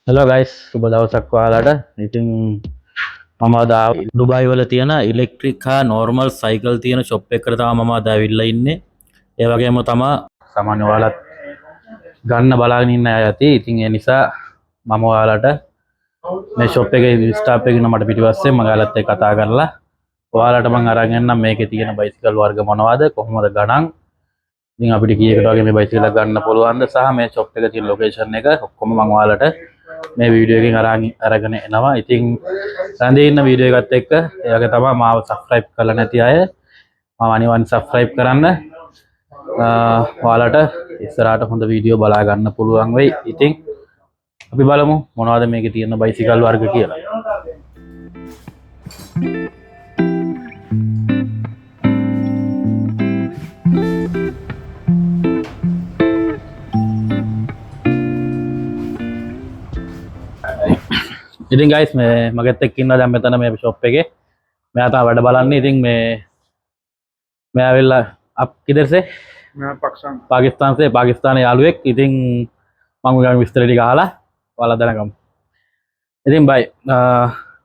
Hello guys, සුබ දවසක් ඔයාලට. ඉතින් මම අද ඩුබායි වල තියෙන ඉලෙක්ට්‍රික් හා නෝර්මල් සයිකල් තියෙන ෂොප් එකකට තමයි මම අද ඇවිල්ලා ඉන්නේ. ඒ වගේම තමයි සාමාන්‍ය ඔයාලත් ගන්න බලාගෙන ඉන්න අය ඇති. ඉතින් ඒ නිසා මම ඔයාලට මේ ෂොප් එකේ ස්ටාෆ් එකේ මට පිටිපස්සේ මම ඔයාලත් එක්ක කතා කරලා ඔයාලට මම අරන් එන්නම් මේකේ තියෙන බයිසිකල් වර්ග මොනවද, කොහොමද ගණන්, ඉතින් අපිට කීයකට වගේ මේ බයිසිකල් ගන්න පුළුවන්ද සහ මේ ෂොප් එකේ තියෙන ලොකේෂන් එක ඔක්කොම මම ඔයාලට මේ වීඩියෝ එකෙන් අරගෙන එනවා. ඉතින් රැඳී ඉන්න වීඩියෝ එකත් එක්ක ඒ වගේ තමයි මාව සබ්ස්ක්‍රයිබ් කරලා නැති අය මම අනිවාර්යෙන් සබ්ස්ක්‍රයිබ් කරන්න. ඔයාලට ඉස්සරහට හොඳ වීඩියෝ බලා ගන්න පුළුවන් වෙයි. ඉතින් අපි බලමු මොනවද මේකේ තියෙන බයිසිකල් වර්ග කියලා. ඉතින් guys මේ මගෙත් එක්ක ඉන්නවා දැන් මෙතන මේ ෂොප් එකේ. මෙයා තා වැඩ බලන්නේ. ඉතින් मैं आवेला आप किधर से? मैं पाकिस्तान से. पाकिस्तान यालुएक. ඉතින් මම ගාන විස්තර ටික අහලා ඔයාලා දැනගමු. ඉතින් भाई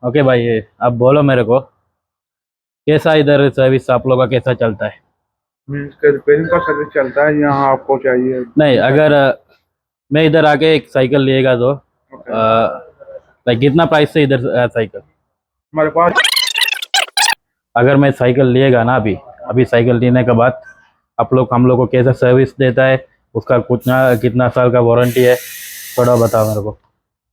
ओके भाई आप बोलो मेरे को कैसा इधर सर्विस आप लोगों का कैसा चलता है? रिपेयरिंग का सर्विस चलता है यहाँ आपको चाहिए? नहीं, अगर मैं इधर आके एक साइकिल लिएगा तो लाइक कितना प्राइस से इधर साइकिल हमारे पास? अगर मैं साइकिल लिएगा ना अभी साइकिल लेने के बाद हम लोग को कैसा सर्विस देता है, उसका कितना साल का वारंटी है, थोड़ा बताओ मेरे को.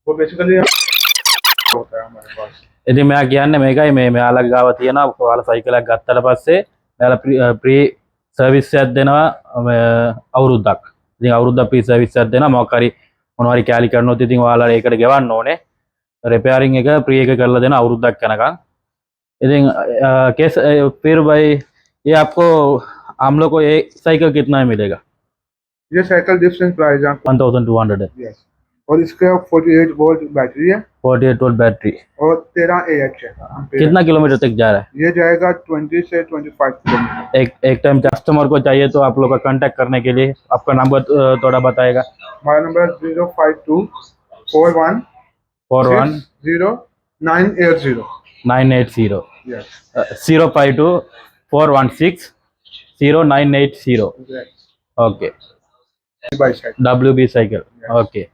वो बेसिकली होता है हमारे पास. ඉතින් මෙයා කියන්නේ මේකයි මේ මෙයාලගේ ගාව තියෙන ඔයාලා සයිකලයක් ගත්තට පස්සේ මෙයාලා ප්‍රී සර්විස් එකක් දෙනවා අවුරුද්දක්. ඉතින් අවුරුද්දක් ප්‍රී සර්විස් එකක් දෙනවා. මොකක් හරි මොනවා හරි කැලි කරනොත් ඉතින් ඔයාලා ඒකට ගෙවන්න ඕනේ. रिपेयरिंग එක प्री එක කරලා දෙන අවුරුද්දක් යනකම්. ඉතින් केस फिर भाई ये आपको हम लोग को ये साइकिल कितना में मिलेगा? ये साइकिल डिफरेंट प्राइस है. 1200 है. यस. और इसका 48 वोल्ट बैटरी है. 48 वोल्ट बैटरी और 13 AH है. कितना किलोमीटर तक जा रहा है? ये जाएगा 20 से 25 किलोमीटर. एक टाइम कस्टमर को चाहिए तो आप लोग का कांटेक्ट करने के लिए आपका नंबर थोड़ा बताएगा. हमारा number 052 41 980. 980. Yes. 052 416 0980. Okay. Bicycle. WB cycle. Yes. Okay.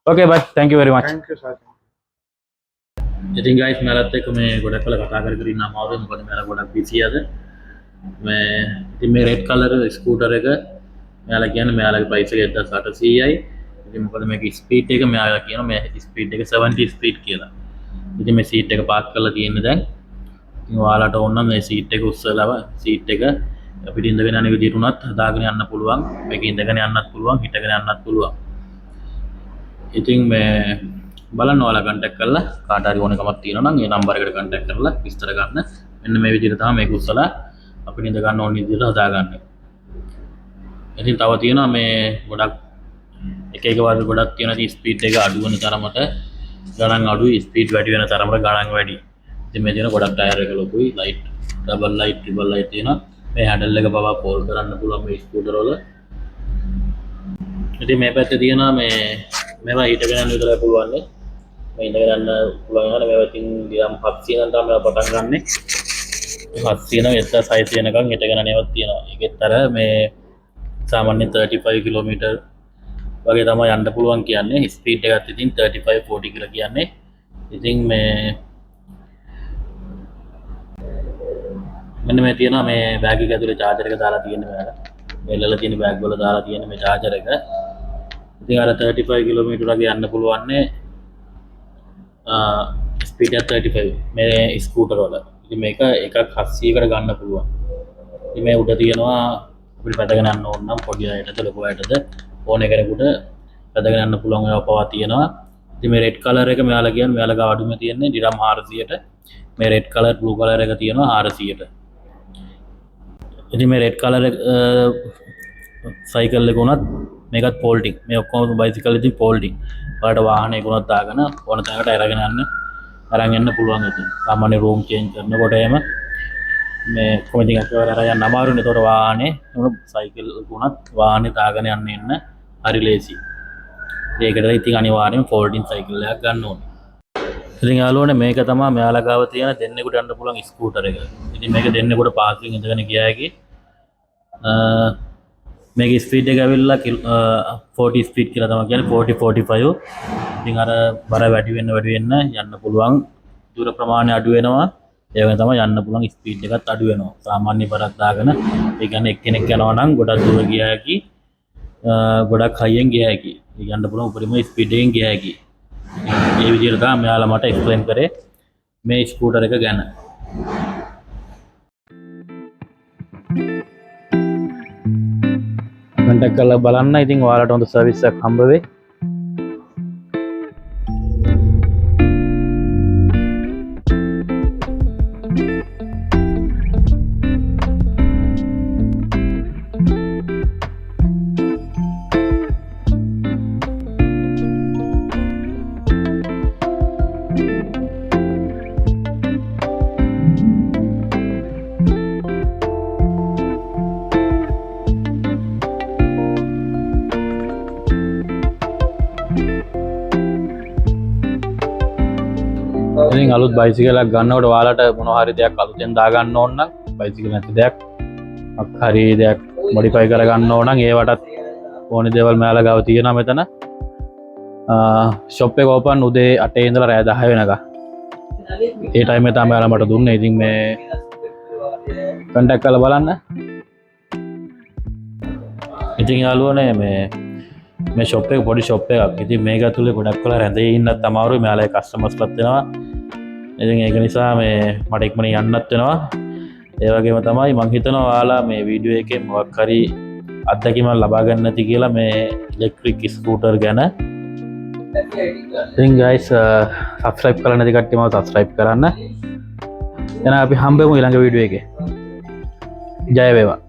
Okay, bye. Thank you very much. Thank you sir. ඉතින් guys මලත් එක්ක මේ ගොඩක් වෙලා කතා කර ඉන්න අමාරුයි. මොකද මෙයාලා ගොඩක් බිසි අද. මේ ඉතින් මේ රෙඩ් කලර් ස්කූටර් එක මෙයාලා කියන්නේ මෙයාලගේ ප්‍රයිස් එක 1800යි. ඉතින් මොකද මේක ස්පීඩ් එක මෙයාලා කියනවා මේ ස්පීඩ් එක 70 ස්පීඩ් කියලා. ඉතින් මේ සීට් එක පාක් කරලා තියෙන්නේ දැන්. ඉතින් ඔයාලට ඕන නම් මේ සීට් එක උස්සලා සීට් එක අපිට ඉඳගෙන යන විදිහට උනත් හදාගෙන යන්න පුළුවන්. මේක ඉඳගෙන යන්නත් පුළුවන්, හිටගෙන යන්නත් පුළුවන්. ඉතින් මේ බලන්න ඔයාලා කන්ටැක්ට් කරලා කාට හරි ඕනකමක් තියෙනවා නම් ඒ නම්බර් එකට කන්ටැක්ට් කරලා විස්තර ගන්න. මෙන්න මේ විදිහට තමයි මේක උස්සලා අපිට ඉඳ ගන්න ඕන විදිහට හදාගන්න. ඉතින් තව තියෙනවා මේ ගොඩක් එක වර්ග ගොඩක් තියෙනවා. ස්පීඩ් එක අඩු වෙන තරමට ගණන් අඩුයි, ස්පීඩ් වැඩි වෙන තරමට ගණන් වැඩි. ඉතින් මේ තියෙන ගොඩක් ටයර් එක ලොකුයි, light double light triple light තියෙනවා. මේ හැන්ඩල් එක පවා පෝල් කරන්න පුළුවන් මේ ස්කූටර් වල. ඉතින් මේ පැත්තේ තියෙනවා මේවා හිටගෙන යන්න විතරයි පුළුවන්. මේ ඉඳගෙන යන්න පුළුවන්. මේවා ඉතින් ගියම් 700 නම් තමයි පටන් ගන්නෙ. 700 නම් 1600 යනකම් හිටගෙන යනවත් තියෙනවා. ඒකෙත් අර මේ සාමාන්‍ය 35 කිලෝමීටර් වගේ තමයි යන්න පුළුවන් කියන්නේ. ස්පීඩ් එකත් ඉතින් 35 40 කියලා කියන්නේ. ඉතින් මෙන්න මේ තියෙනවා මේ බෑග් එක ඇතුලේ charger එක දාලා තියෙන්නේ මෙයාලා. මේ ඉල්ලලා තියෙන බෑග් වල දාලා තියෙන්නේ මේ charger එක. ඉතින් අර 35 කිලෝමීටර් වගේ යන්න පුළුවන් නේ. ස්පීඩ් එක 35 මේ ස්කූටර් වල. ඉතින් මේක එකක් 700කට ගන්න පුළුවන්. ඉතින් මේ උඩ තියෙනවා අපිට පැදගෙන යන්න ඕන නම් පොඩි අයටද ලොකු අයටද ඕන කෙනෙකුට පැදගෙන යන්න පුළුවන් ඒවා පවා තියෙනවා. ඉතින් මේ රෙඩ් කලර් එක මෙයාලා කියන්නේ මෙයාලා ගාව අඩුම තියෙන්නේ ඩිරම් 400ට. මේ රෙඩ් කලර් බ්ලූ කලර් එක තියෙනවා 400ට. ඉතින් මේ රෙඩ් කලර් සයිකල් එක උනත් මේකත් ෆෝල්ඩින්. මේ ඔක්කොම බයිසිකල් ඉතින් ෆෝල්ඩින්. ඔයාලට වාහනයක උනත් දාගෙන ඕන තැනකට අරගෙන යන්න පුළුවන්. ඉතින් සාමාන්‍ය රූම් චේන්ජ් කරනකොට එහෙම මේ කොහොමද අපිට අරගෙන අමාරුනේ. ඒතකොට වාහනේ උන සයිකල් උනත් වාහනේ දාගෙන යන්න හරි ලේසි. ඒකට ඉතින් අනිවාර්යෙන් ෆෝල්ඩින් සයිකල් එකක් ගන්න ඕනේ. ඉතින් යාළුවනේ මේක තමයි මෙයාලා ගාව තියෙන දෙන්නෙකුට යන්න පුළුවන් ස්කූටර් එක. ඉතින් මේක දෙන්නෙකුට පාර්කින් ඉඳගෙන ගියා හැකි. මේක ස්පීඩ් එක ඇවිල්ලා 40 ස්පීඩ් කියලා තමයි කියන්නේ 40 45. ඉතින් අර බර වැඩි වෙන්න යන්න පුළුවන් දුර ප්‍රමාණය අඩු වෙනවා. ඒ වගේ තමයි යන්න පුළුවන් ස්පීඩ් එකත් අඩු වෙනවා. සාමාන්‍ය බරක් දාගෙන ඒ කියන්නේ එක්කෙනෙක් යනවා නම් ගොඩක් දුර ගියා හැකි. ගොඩක් හයියෙන් ගියා හැකි. යන්න පුළුවන් උපරිම ස්පීඩ් එකෙන් ගියා හැකි. මේ විදිහට තමයි මෙයාලා මට එක්ස්ප්ලেইন කරේ මේ ස්කූටර් එක ගැන. කන්ටැක්ට් කරලා බලන්න. ඉතින් ඔයාලට හොඳ සර්විස් එකක් හම්බ වෙයි. ඉතින් අලුත් බයිසිකලයක් ගන්නකොට ඔයාලට මොනවා හරි දෙයක් අලුතෙන් දාගන්න ඕන නම් බයිසිකල් නැති දෙයක් හරි දෙයක් මොඩිෆයි කරගන්න ඕන නම් ඒවටත් ඕනේ දේවල් මෙයාලා ගාව තියෙනවා මෙතන. ෂොප් එක ඕපන් උදේ 8 ඉඳලා රෑ 10 වෙනකම්. ඒ ටයිම් එක තමයි මෙයාලා මට දුන්නේ. ඉතින් මේ කන්ටැක්ට් කරලා බලන්න. ඉතින් යාළුවනේ මේ ෂොප් එක පොඩි ෂොප් එකක්. ඉතින් මේක ඇතුලේ ගොඩක් වෙලා රැඳී ඉන්නත් අමාරුයි. මෙයාලා කස්ටමර්ස්ලත් වෙනවා. ඉතින් ඒක නිසා මට ඉක්මනින් යන්නත් වෙනවා. ඒ වගේම තමයි මම හිතනවා ඔයාලා මේ වීඩියෝ එකේ මොකක් හරි අත්දැකීමක් ලබා ගන්න නැති කියලා මේ ඉලෙක්ට්‍රික් ස්කූටර් ගැන. ඉතින් guys subscribe කරලා නැති කට්ටියම subscribe කරන්න. එහෙනම් අපි හම්බෙමු ඊළඟ වීඩියෝ එකේ. ජය වේවා.